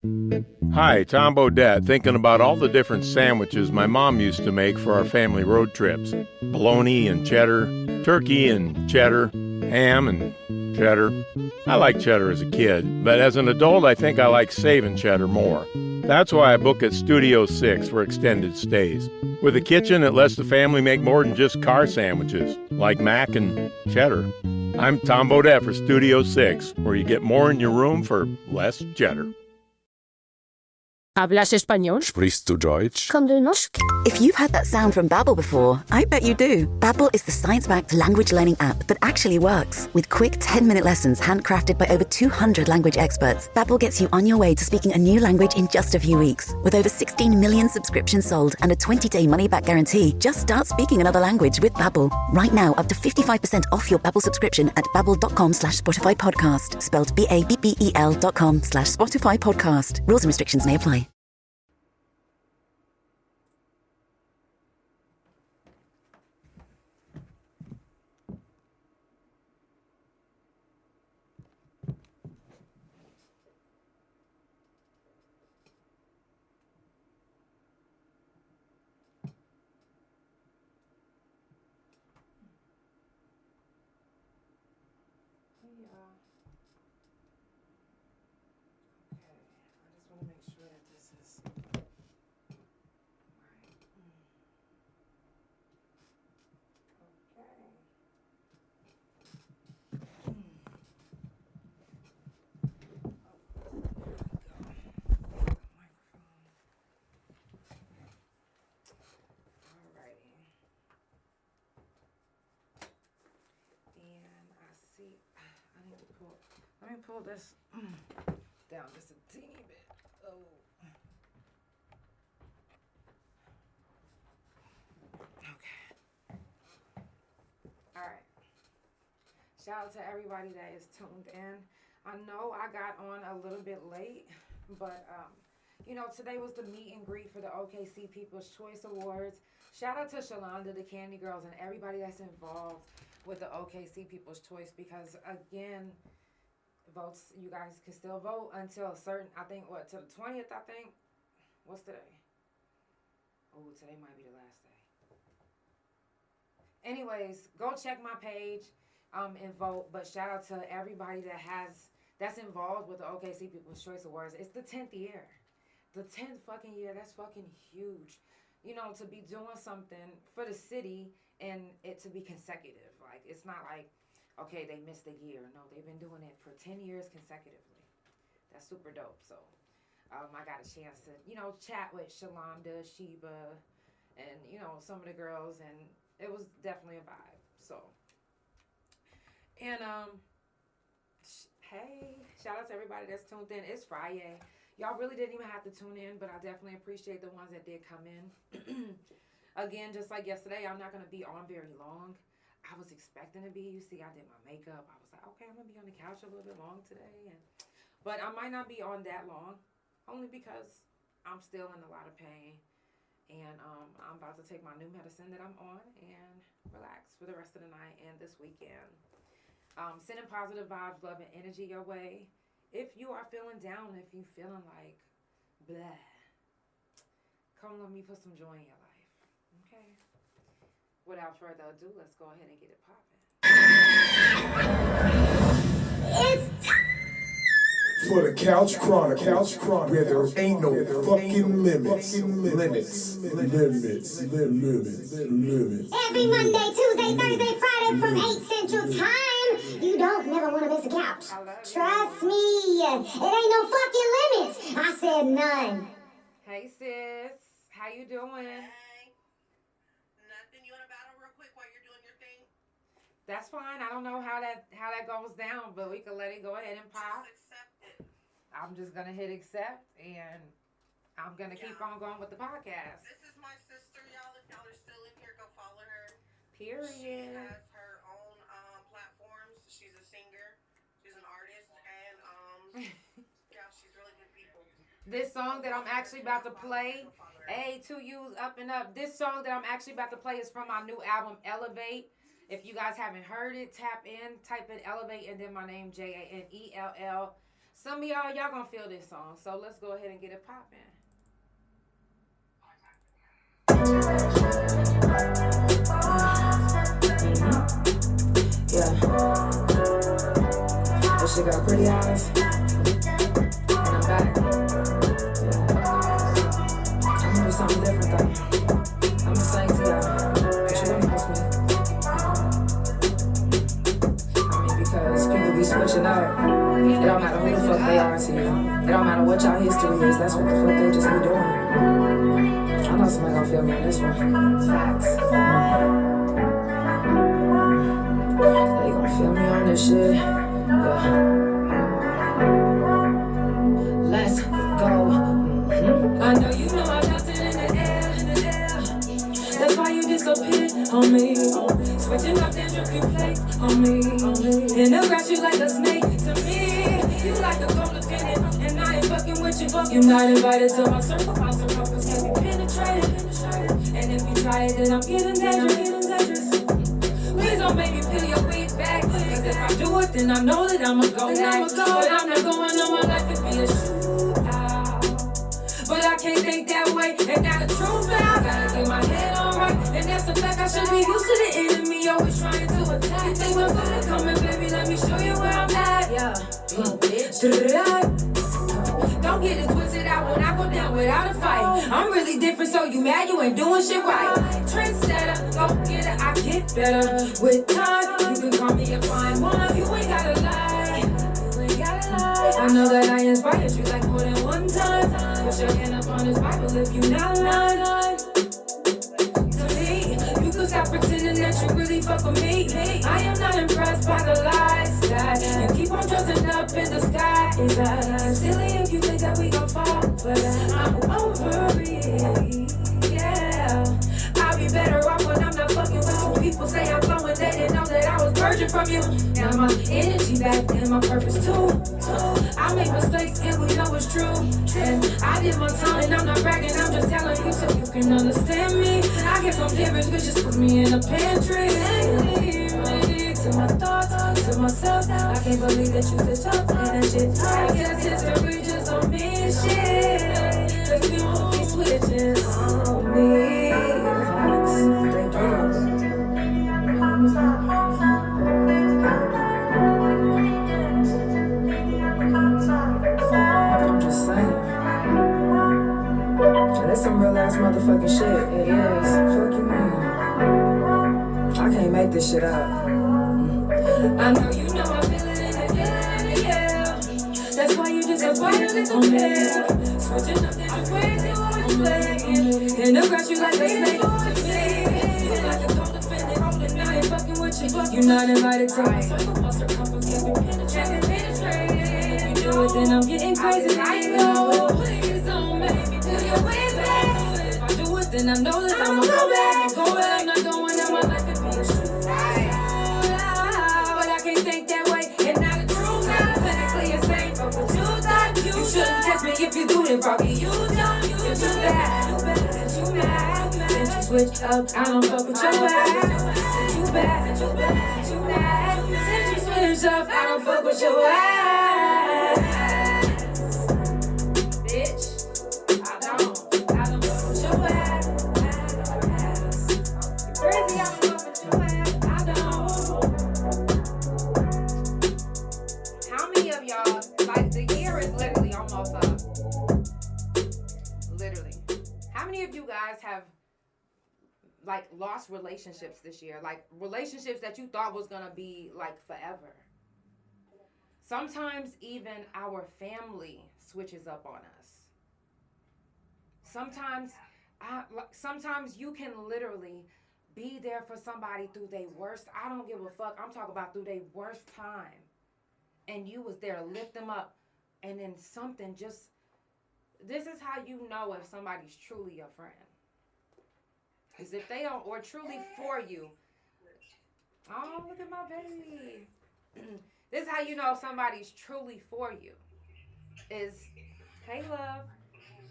Hi, Tom Bodette, thinking about all the different sandwiches my mom used to make for our family road trips. Bologna and cheddar, turkey and cheddar, ham and cheddar. I liked cheddar as a kid, but as an adult I think I like saving cheddar more. That's why I book at Studio 6 for extended stays. With a kitchen that lets the family make more than just car sandwiches, like mac and cheddar. I'm Tom Bodette for Studio 6, where you get more in your room for less cheddar. ¿Hablas español? Sprichst du Deutsch? If you've heard that sound from Babbel before, I bet you do. Babbel is the science-backed language learning app that actually works. With quick 10-minute lessons handcrafted by over 200 language experts, Babbel gets you on your way to speaking a new language in just a few weeks. With over 16 million subscriptions sold and a 20-day money-back guarantee, just start speaking another language with Babbel. Right now, up to 55% off your Babbel subscription at babbel.com/Spotify podcast. Spelled BABBEL.com/Spotify podcast. Rules and restrictions may apply. Let me pull this down just a teeny bit. Oh. Okay. All right. Shout out to everybody that is tuned in. I know I got on a little bit late, but today was the meet and greet for the OKC People's Choice Awards. Shout out to Shaquanda, the Candy Girls, and everybody that's involved with the OKC People's Choice, because again, votes, you guys can still vote until till the 20th, I think. What's today? Oh, today might be the last day. Anyways, go check my page and vote. But shout out to everybody that's involved with the OKC People's Choice Awards. It's the 10th year. The 10th fucking year. That's fucking huge. To be doing something for the city and it to be consecutive. Like, it's not like, okay, they missed a year. No, they've been doing it for 10 years consecutively. That's super dope. So, I got a chance to, chat with Shaquanda, Sheba, and, some of the girls, and it was definitely a vibe. So, and, hey, shout out to everybody that's tuned in. It's Friday. Y'all really didn't even have to tune in, but I definitely appreciate the ones that did come in. Again, just like yesterday, I'm not going to be on very long. I was expecting to be. You see, I did my makeup. I was like, okay, I'm going to be on the couch a little bit long today. But I might not be on that long, only because I'm still in a lot of pain. And I'm about to take my new medicine that I'm on and relax for the rest of the night and this weekend. Sending positive vibes, love, and energy your way. If you are feeling down, if you're feeling like blah, come let me put some joy in your life. Okay? Without further ado, let's go ahead and get it popping. It's time for the Couch Chronicles, where there ain't no fucking limits. Every Monday, Tuesday, Thursday, Friday from 8 Central Time. You don't never want to miss a couch. Trust me, it ain't no fucking limits. I said none. Hey sis, how you doing? Hey. Nothing. You want to battle real quick while you're doing your thing? That's fine. I don't know how that goes down, but we can let it go ahead and pop. Just accept it. I'm just gonna hit accept, and I'm gonna keep on going with the podcast. This is my sister, y'all. If y'all are still in here, go follow her. Period. She has her own platforms. She's a singer. She's an artist, and yeah, she's really good people. This song that I'm actually about to play, A2U's Up and Up. This song that I'm actually about to play is from my new album, Elevate. If you guys haven't heard it, tap in, type in Elevate, and then my name, Janell. Some of y'all gonna feel this song, so let's go ahead and get it popping. Yeah. That shit got pretty eyes. And I'm back. Yeah. I'm gonna do something different though. I'm gonna sing to y'all. But you don't miss me. I mean, because people be switching up. It don't matter who the fuck they are to you. It don't matter what y'all history is. That's what the fuck they just be doing. I know somebody gonna feel me on this one. Facts. They gon' feel me on this shit. Yeah. Let's go. I know you know I felt it in the air. That's why you disappeared on me. Switching up then drip you flake on me. And they'll grab you like a snake to me. You like a gold defendant, and I ain't fucking with you. You're not invited to my circle. My circumference can't be penetrated. And if you try it, then I'm getting dangerous. Please don't make me peel your wig back. Cause if I do it, then I know that I'ma go next. But I'm not going on my life to be a shootout. But I can't think that way, and now the truth out. Gotta get my head on right, and that's the fact I should be used to the enemy always trying to attack. You think we're good coming, baby, let me show you where I'm at. Yeah. Don't get it twisted out when I go down without a fight. I'm really different, so you mad you ain't doing shit right. Trendsetter, go get it, I get better. With time, you can call me a fine one. You ain't gotta lie. I know that I inspired you like more than one time. Put your hand up on this Bible if you not lying. To me, you could stop pretending that you really fuck with me. I am not impressed by the lies that you keep on dressing up in the sky. Is that silly if you think that we gon' fall? But I'm over it, yeah. I'll be better off when I'm not fucking with you. People say I'm glowing, they didn't know that I was virgin from you. Now my energy back and my purpose too. I make mistakes and we know it's true. And I did my time and I'm not bragging, I'm just telling you so you can understand me. I get some difference, but just put me in a pantry. To my thoughts, to myself, I can't believe that you switched up and that shit. I guess history just don't mean shit. Cause you won't be switching on me. Facts, they do. I'm just saying. And that's some real ass motherfucking shit. It is. Fuck you, man. I can't make this shit up. I know you know I feel it in the air. That's why you disappointed on me. Switching up, then just wait till always playing. And they'll grab you like a snake. You like a cold defendant, and I ain't fucking with you. You're not invited to my circle. My circumference can't be penetrated. If you do it, then I'm getting crazy. I know. Please don't make me pull your way back. If I do it, then I know that I'ma go back. I'm not going out my life and be a shooter. Think that way, and now the truth now clinically insane. But what you thought you shouldn't test me if you do it, Robbie. You don't, you too bad, you mad. Then you switch up, I don't fuck with your ass. You bad, you mad. Then you switch up, I don't fuck with your ass. Bitch, I don't fuck with your ass. You crazy, I don't fuck with your ass. Of y'all, like the year is literally almost up. Literally. How many of you guys have like lost relationships this year? Like relationships that you thought was gonna be like forever. Sometimes even our family switches up on us. Sometimes you can literally be there for somebody through their worst. I don't give a fuck. I'm talking about through their worst time. And you was there to lift them up, and then something just, this is how you know if somebody's truly your friend. Is if they don't, or truly for you. Oh, look at my baby. This is how you know if somebody's truly for you. Is, hey love,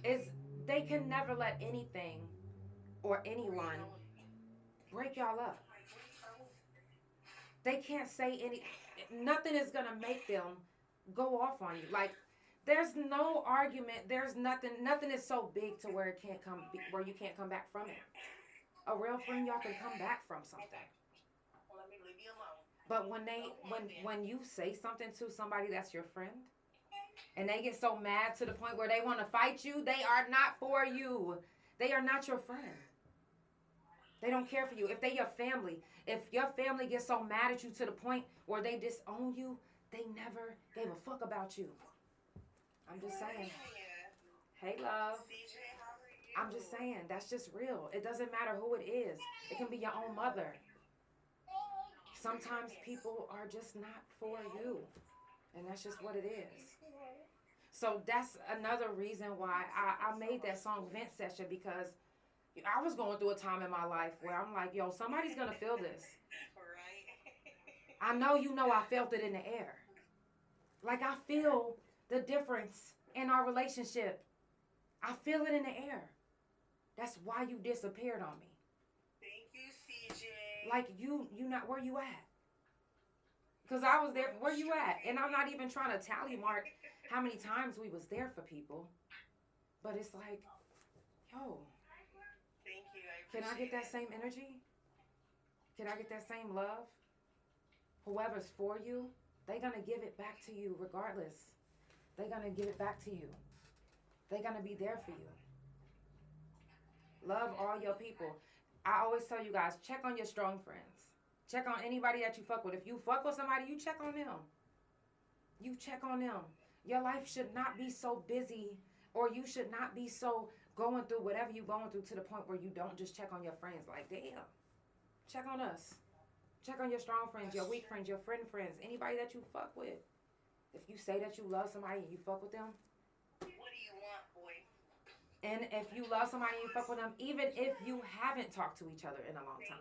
is they can never let anything or anyone break y'all up. They can't say nothing is gonna make them go off on you. Like, there's no argument. There's nothing is so big to where where you can't come back from it. A real friend, y'all can come back from something. Let me leave you alone. But when you say something to somebody that's your friend, and they get so mad to the point where they want to fight you, they are not for you. They are not your friend. They don't care for you. If they your family, if your family gets so mad at you to the point where they disown you, they never gave a fuck about you. I'm just saying. Hey, love. CJ, how are you? I'm just saying, that's just real. It doesn't matter who it is. It can be your own mother. Sometimes people are just not for you. And that's just what it is. So that's another reason why I made that song Vent Session, because I was going through a time in my life where I'm like, yo, somebody's going to feel this. Right. I know you know I felt it in the air. Like, I feel the difference in our relationship. I feel it in the air. That's why you disappeared on me. Thank you, CJ. Like, you not where you at. Because I was there. Where you at? And I'm not even trying to tally mark how many times we was there for people. But it's like, yo. Thank you. Can I get that same energy? Can I get that same love? Whoever's for you, they're going to give it back to you regardless. They're going to give it back to you. They're going to be there for you. Love all your people. I always tell you guys, check on your strong friends. Check on anybody that you fuck with. If you fuck with somebody, you check on them. You check on them. Your life should not be so busy, or you should not be so going through whatever you're going through to the point where you don't just check on your friends. Like, damn, check on us. Check on your strong friends, your weak friends, your friends, anybody that you fuck with. If you say that you love somebody and you fuck with them. What do you want, boy? And if you love somebody and you fuck with them, even if you haven't talked to each other in a long time,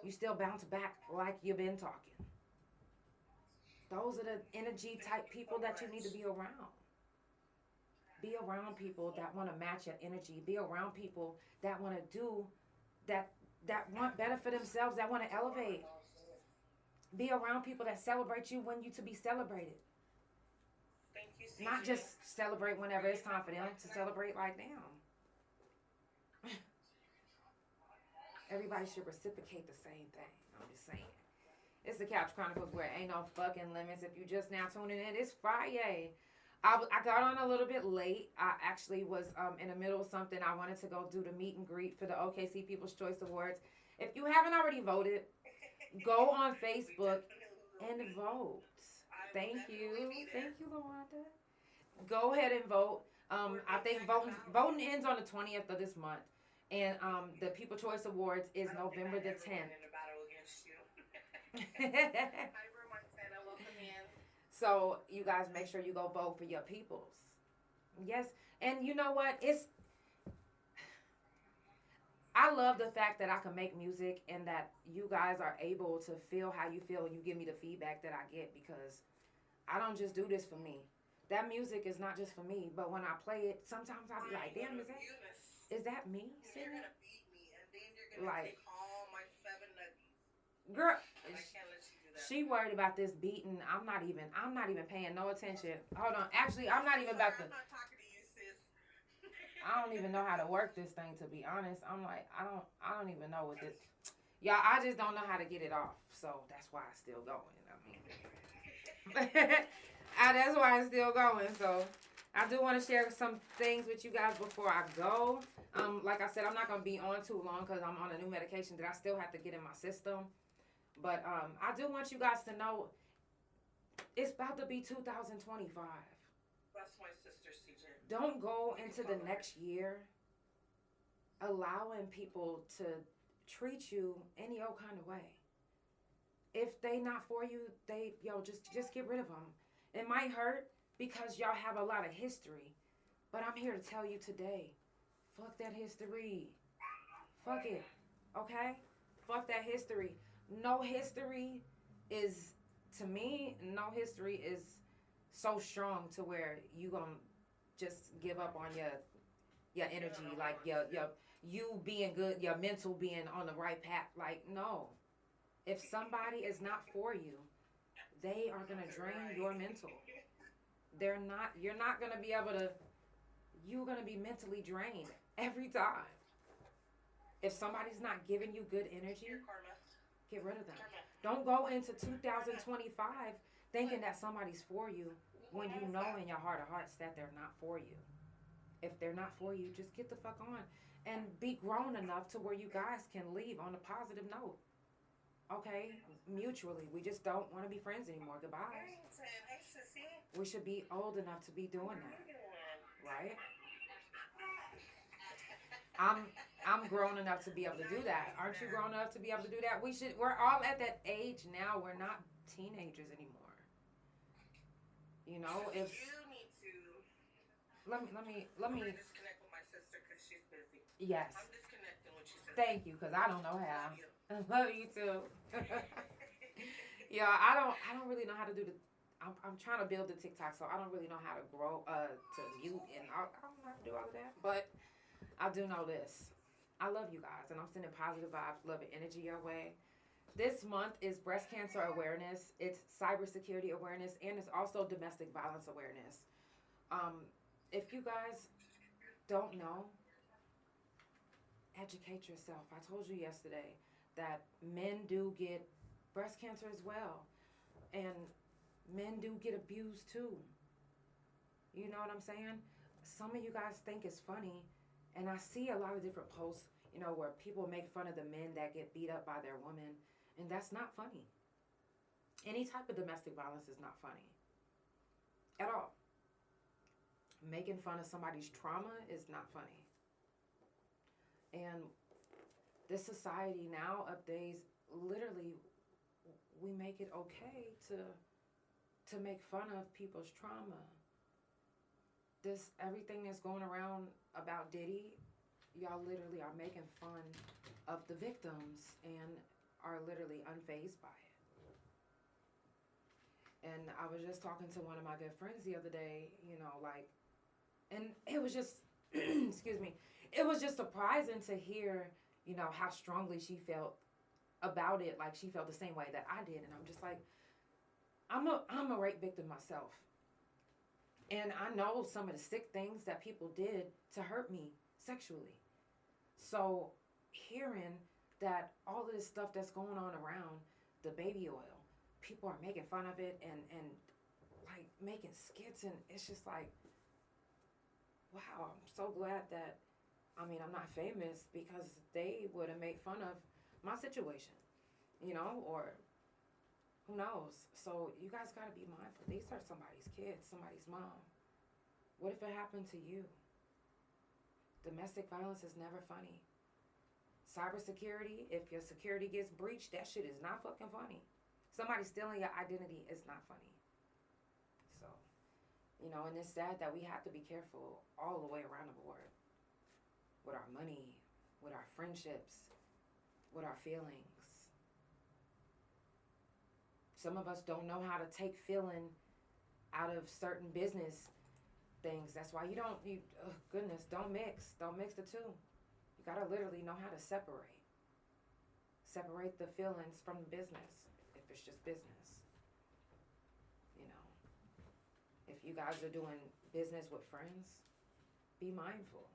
you still bounce back like you've been talking. Those are the energy type people that you need to be around. Be around people that want to match your energy. Be around people that want to do, that want better for themselves, that want to elevate. Be around people that celebrate you when you to be celebrated. Thank you, CJ. Not just celebrate whenever it's time for them to celebrate. Like, damn. Everybody should reciprocate the same thing. I'm just saying. It's the Couch Chronicles where ain't no fucking limits. If you just now tuning in, it's Friday. I got on a little bit late. I actually was in the middle of something. I wanted to go do the meet and greet for the OKC People's Choice Awards. If you haven't already voted, go on Facebook and vote. Thank you. Thank you, LaWanda. Go ahead and vote. I think voting ends on the 20th of this month. And the People Choice Awards is November the 10th. In a battle against you. So you guys make sure you go vote for your peoples. Yes. And you know what? I love the fact that I can make music and that you guys are able to feel how you feel and you give me the feedback that I get, because I don't just do this for me. That music is not just for me, but when I play it, sometimes I'll be like, damn, is that me You're singing? gonna beat me, and then you're gonna Like, take all my 7 nuggies. girl, I can't let you do that. she worried about this beating. I'm not even paying no attention. Hold on. Actually, I'm not even about to. I'm not talking to you, sis. I don't even know how to work this thing, to be honest. I'm like, I don't even know what this. Y'all, I just don't know how to get it off. So that's why it's still going. I mean, that's why it's still going. So I do want to share some things with you guys before I go. Like I said, I'm not going to be on too long because I'm on a new medication that I still have to get in my system. But I do want you guys to know it's about to be 2025. That's my sister, CJ. Don't go into the next year allowing people to treat you any old kind of way. If they not for you, just get rid of them. It might hurt because y'all have a lot of history, but I'm here to tell you today, fuck that history. Fuck it, okay? Fuck that history. No history is, to me, no history is so strong to where you gonna just give up on your energy, like you being good, your mental being on the right path. Like, no. If somebody is not for you, they are gonna drain your mental. You're not going to be able to, you're going to be mentally drained every time. If somebody's not giving you good energy, get rid of them. Don't go into 2025 thinking that somebody's for you when you know in your heart of hearts that they're not for you. If they're not for you, just get the fuck on and be grown enough to where you guys can leave on a positive note. Okay? Mutually. We just don't want to be friends anymore. Goodbye. We should be old enough to be doing that. Right? I'm grown enough to be able to do that. Aren't you grown enough to be able to do that? We're all at that age now. We're not teenagers anymore. You know, if you need to let me disconnect with my sister because she's busy. Yes. I'm disconnecting with you, sister. Thank you, because I don't know how. Love you. I love you too. Yeah, I don't really know how to do I'm trying to build the TikTok, so I don't really know how to grow to mute, and I don't know how to do all of that. But I do know this. I love you guys, and I'm sending positive vibes, love, and energy your way. This month is breast cancer awareness. It's cybersecurity awareness, and it's also domestic violence awareness. If you guys don't know, educate yourself. I told you yesterday that men do get breast cancer as well, and men do get abused too. You know what I'm saying? Some of you guys think it's funny, and I see a lot of different posts, you know, where people make fun of the men that get beat up by their woman, and that's not funny. Any type of domestic violence is not funny at all. Making fun of somebody's trauma is not funny. And this society now of days, literally, we make it okay to make fun of people's trauma. Everything that's going around about Diddy, y'all literally are making fun of the victims and are literally unfazed by it. And I was just talking to one of my good friends the other day, you know, like, and it was just, excuse me, it was just surprising to hear, you know, how strongly she felt about it. Like, she felt the same way that I did. And I'm just like, I'm a rape victim myself. And I know some of the sick things that people did to hurt me sexually. So hearing that all of this stuff that's going on around the baby oil, people are making fun of it and like making skits, and it's just like, wow, I'm so glad that, I mean, I'm not famous, because they would have made fun of my situation, you know, or who knows. So you guys got to be mindful. These are somebody's kids, somebody's mom. What if it happened to you? Domestic violence is never funny. Cybersecurity, if your security gets breached, that shit is not fucking funny. Somebody stealing your identity is not funny. So, you know, and it's sad that we have to be careful all the way around the board. With our money, with our friendships, with our feelings. Some of us don't know how to take feeling out of certain business things. That's why don't mix the two. You gotta literally know how to separate the feelings from the business, if it's just business. You know, if you guys are doing business with friends, be mindful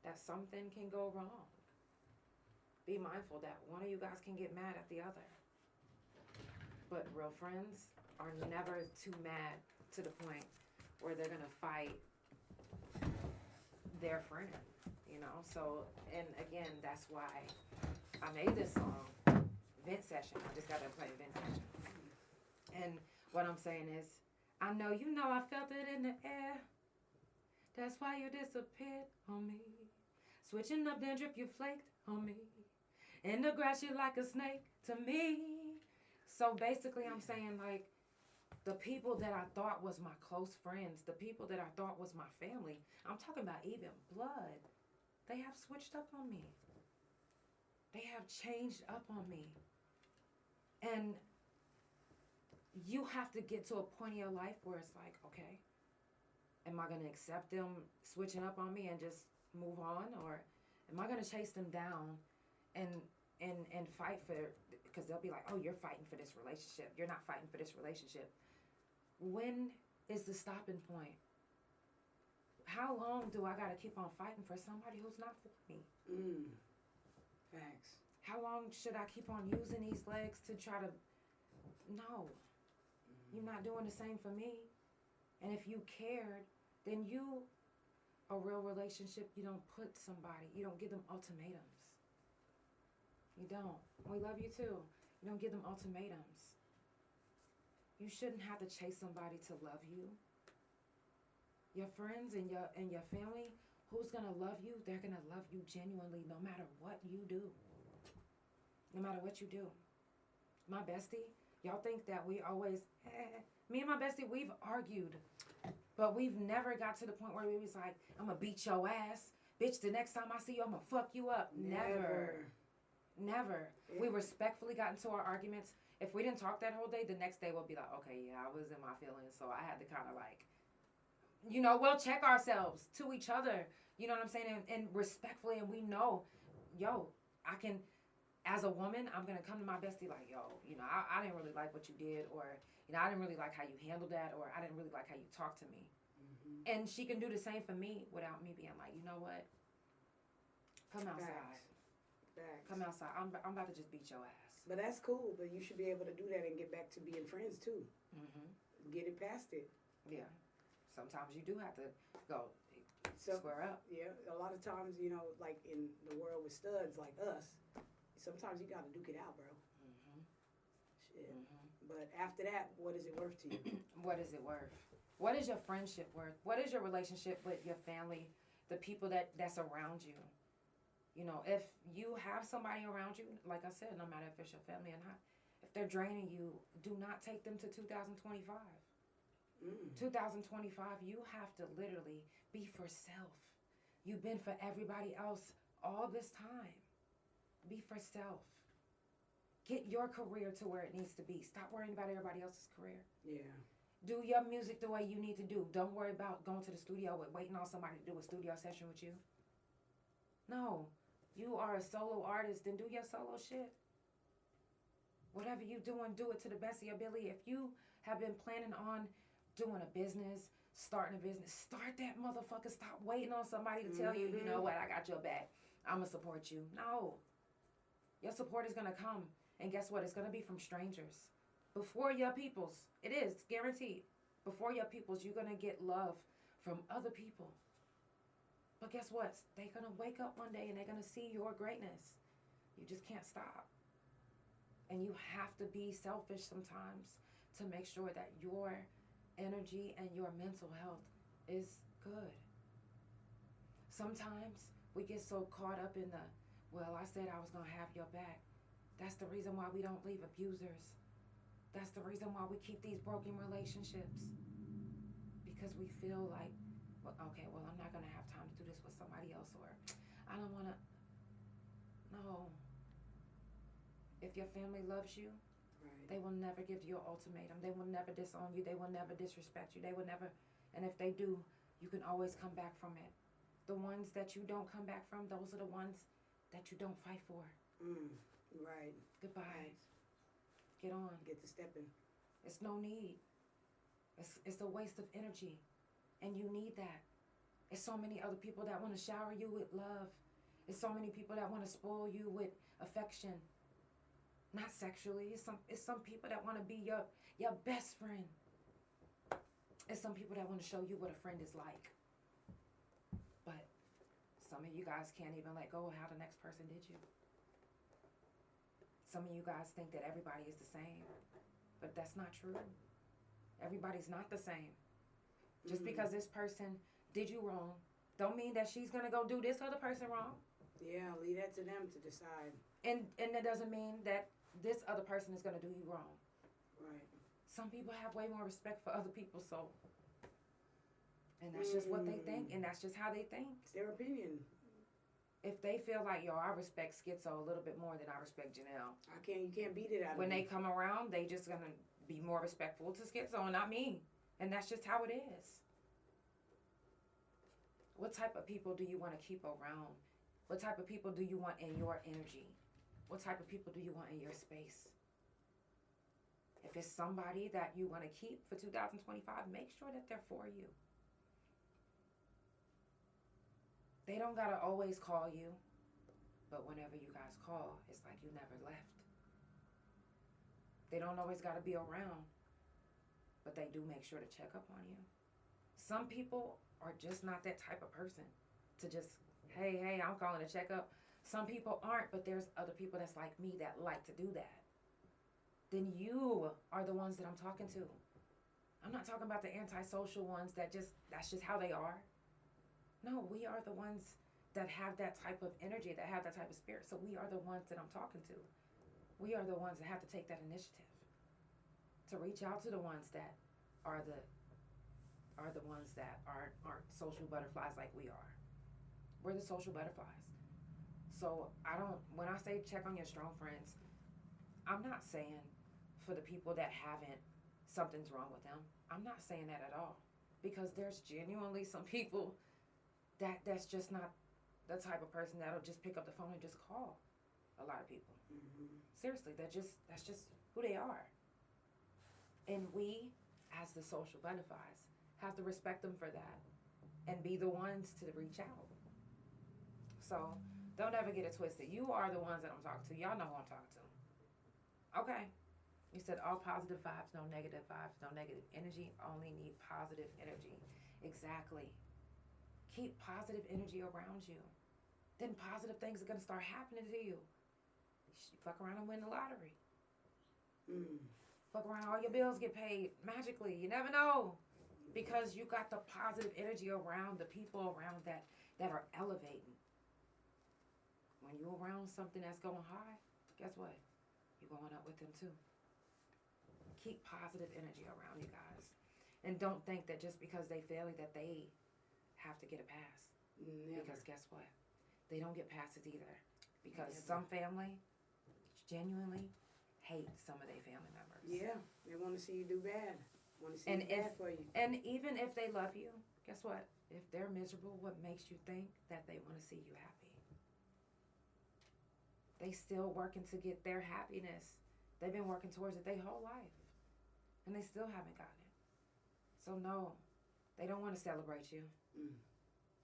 that something can go wrong. Be mindful that one of you guys can get mad at the other. But real friends are never too mad to the point where they're gonna fight their friend, you know? So, and again, that's why I made this song, Vent Session. I just gotta play Vent Session. And what I'm saying is, I know you know I felt it in the air. That's why you disappeared on me. Switching up dandruff, you flaked on me. In the grass, you're like a snake to me. So basically, I'm saying, like, the people that I thought was my close friends, the people that I thought was my family, I'm talking about even blood, they have switched up on me. They have changed up on me. And you have to get to a point in your life where it's like, okay, am I going to accept them switching up on me and just move on? Or am I going to chase them down and fight for, because they'll be like, oh, you're fighting for this relationship. You're not fighting for this relationship. When is the stopping point. How long do I gotta keep on fighting for somebody who's not for me? Facts. How long should I keep on using these legs to try to... No. You're not doing the same for me. And if you cared, then a real relationship, you don't put somebody, you don't give them ultimatums. You don't. We love you too. You don't give them ultimatums. You shouldn't have to chase somebody to love you. Your friends and your family, who's gonna love you, they're gonna love you genuinely no matter what you do. No matter what you do. My bestie, y'all think that we always, me and my bestie, we've argued. But we've never got to the point where we was like, I'm gonna beat your ass. Bitch, the next time I see you, I'm gonna fuck you up. Never. Yeah. We respectfully got into our arguments. If we didn't talk that whole day, the next day we'll be like, okay, yeah, I was in my feelings. So I had to kind of like, we'll check ourselves to each other. You know what I'm saying? And respectfully, and we know, I can, as a woman, I'm going to come to my bestie like, I didn't really like what you did, or, I didn't really like how you handled that, or I didn't really like how you talked to me. Mm-hmm. And she can do the same for me without me being like, you know what? Come outside. Facts. Come outside. I'm about to just beat your ass. But that's cool. But you should be able to do that and get back to being friends too. Mm-hmm. Get it past it. Yeah. Sometimes you do have to go square up. Yeah. A lot of times, like in the world with studs like us, sometimes you got to duke it out, bro. Mm-hmm. Shit. Mm-hmm. But after that, what is it worth to you? What is it worth? What is your friendship worth? What is your relationship with your family, the people that's around you? If you have somebody around you, like I said, no matter if it's your family or not, if they're draining you, do not take them to 2025. 2025, you have to literally be for self. You've been for everybody else all this time. Be for self. Get your career to where it needs to be. Stop worrying about everybody else's career. Yeah. Do your music the way you need to do. Don't worry about going to the studio with waiting on somebody to do a studio session with you. No. You are a solo artist, then do your solo shit. Whatever you doing, do it to the best of your ability. If you have been planning on doing a business, starting a business, start that motherfucker. Stop waiting on somebody to tell you, you know what, I got your back. I'm going to support you. No. Your support is going to come. And guess what? It's going to be from strangers. Before your peoples. It is, guaranteed. Before your peoples, you're going to get love from other people. But guess what? They're going to wake up one day and they're going to see your greatness. You just can't stop. And you have to be selfish sometimes to make sure that your energy and your mental health is good. Sometimes we get so caught up in I said I was going to have your back. That's the reason why we don't leave abusers. That's the reason why we keep these broken relationships. Because we feel like, I'm not going to have time to do this with somebody else, or I don't want to. No. If your family loves you, they will never give you an ultimatum. They will never disown you. They will never disrespect you. They will never. And if they do, you can always come back from it. The ones that you don't come back from, those are the ones that you don't fight for. Right. Goodbye. Right. Get on. Get to stepping. It's no need. It's a waste of energy. And you need that. It's so many other people that want to shower you with love. It's so many people that want to spoil you with affection. Not sexually. It's some people that want to be your best friend. It's some people that want to show you what a friend is like. But some of you guys can't even let go of how the next person did you. Some of you guys think that everybody is the same. But that's not true. Everybody's not the same. Just because this person did you wrong, don't mean that she's going to go do this other person wrong. Yeah, leave that to them to decide. And that doesn't mean that this other person is going to do you wrong. Right. Some people have way more respect for other people, so. And that's just what they think, and that's just how they think. It's their opinion. If they feel like, I respect Schizo a little bit more than I respect Janelle. You can't beat it out of When me. they come around, they just going to be more respectful to Schizo and not me. And that's just how it is. What type of people do you want to keep around? What type of people do you want in your energy? What type of people do you want in your space? If it's somebody that you want to keep for 2025, make sure that they're for you. They don't got to always call you, but whenever you guys call, it's like you never left. They don't always got to be around, but they do make sure to check up on you. Some people are just not that type of person to just, hey, I'm calling to check up. Some people aren't, but there's other people that's like me that like to do that. Then you are the ones that I'm talking to. I'm not talking about the antisocial ones that's just how they are. No, we are the ones that have that type of energy, that have that type of spirit. So we are the ones that I'm talking to. We are the ones that have to take that initiative to reach out to the ones that are the ones that aren't social butterflies like we are. We're the social butterflies. So when I say check on your strong friends, I'm not saying for the people that haven't, something's wrong with them. I'm not saying that at all. Because there's genuinely some people that's just not the type of person that'll just pick up the phone and just call. A lot of people. Mm-hmm. Seriously, that's just who they are. And we, as the social butterflies, have to respect them for that and be the ones to reach out. So don't ever get it twisted. You are the ones that I'm talking to. Y'all know who I'm talking to. Okay. You said all positive vibes, no negative vibes, no negative energy, only need positive energy. Exactly. Keep positive energy around you. Then positive things are going to start happening to you. You fuck around and win the lottery. Fuck around, all your bills get paid magically. You never know. Because you got the positive energy around the people around that are elevating. When you're around something that's going high, guess what? You're going up with them too. Keep positive energy around you guys. And don't think that just because they fail that they have to get a pass. Never. Because guess what? They don't get passes either. Because some family genuinely hate some of their family members. Yeah, they want to see you do bad. Want to see bad for you. And even if they love you, guess what? If they're miserable, what makes you think that they want to see you happy? They still working to get their happiness. They've been working towards it their whole life. And they still haven't gotten it. So no, they don't want to celebrate you.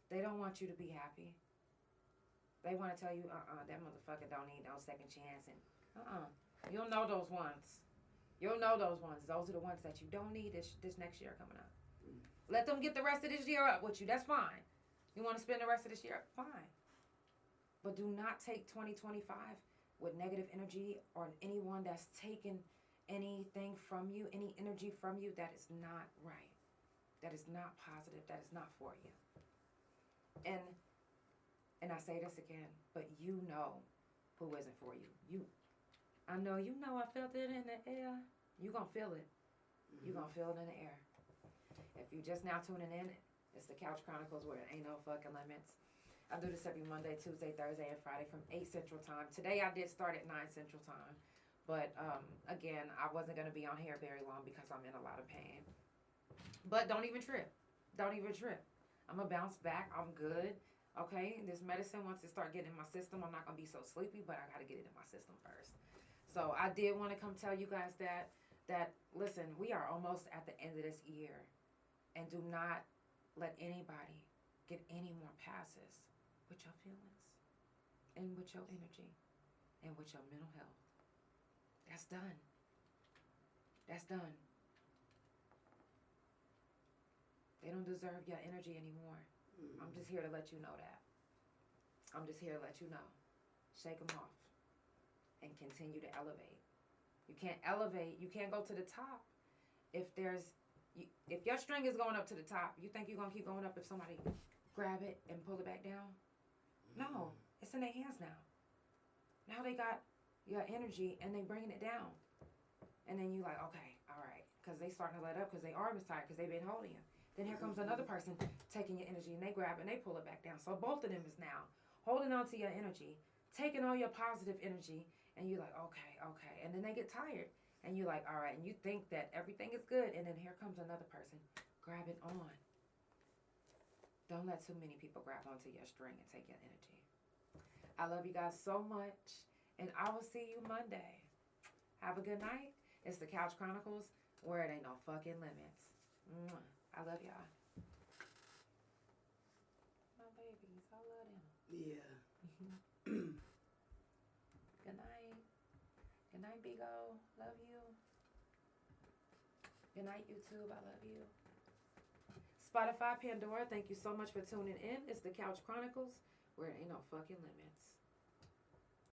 They don't want you to be happy. They want to tell you, that motherfucker don't need no second chance. And you'll know those ones. You'll know those ones. Those are the ones that you don't need this next year coming up. Let them get the rest of this year up with you. That's fine. You want to spend the rest of this year? Fine. But do not take 2025 with negative energy or anyone that's taken anything from you, any energy from you. That is not right. That is not positive. That is not for you. And I say this again, but you know who isn't for you. I know you know I felt it in the air. You're going to feel it. You're going to feel it in the air. If you just now tuning in, it's the Couch Chronicles where it ain't no fucking limits. I do this every Monday, Tuesday, Thursday, and Friday from 8 Central Time. Today I did start at 9 Central Time. But, again, I wasn't going to be on here very long because I'm in a lot of pain. But don't even trip. Don't even trip. I'm going to bounce back. I'm good. Okay? This medicine, once it start getting in my system, I'm not going to be so sleepy, but I got to get it in my system first. So I did want to come tell you guys that listen, we are almost at the end of this year. And do not let anybody get any more passes with your feelings and with your energy and with your mental health. That's done. That's done. They don't deserve your energy anymore. I'm just here to let you know that. I'm just here to let you know. Shake them off and continue to elevate. You can't elevate. You can't go to the top if your string is going up to the top. You think you're going to keep going up if somebody grab it and pull it back down? No. It's in their hands now. Now they got your energy and they bringing it down. And then you like, okay, all right. Because they starting to let up because their arm is tired because they've been holding you. Then here comes another person taking your energy and they grab it and they pull it back down. So both of them is now holding on to your energy, taking all your positive energy, and you're like, okay. And then they get tired. And you're like, all right. And you think that everything is good. And then here comes another person grabbing on. Don't let too many people grab onto your string and take your energy. I love you guys so much. And I will see you Monday. Have a good night. It's the Couch Chronicles, where it ain't no fucking limits. Mwah. I love y'all. My babies, I love them. Yeah. Good night. Good night, Big O. Love you. Good night, YouTube. I love you. Spotify Pandora, thank you so much for tuning in. It's the Couch Chronicles, where it ain't no fucking limits.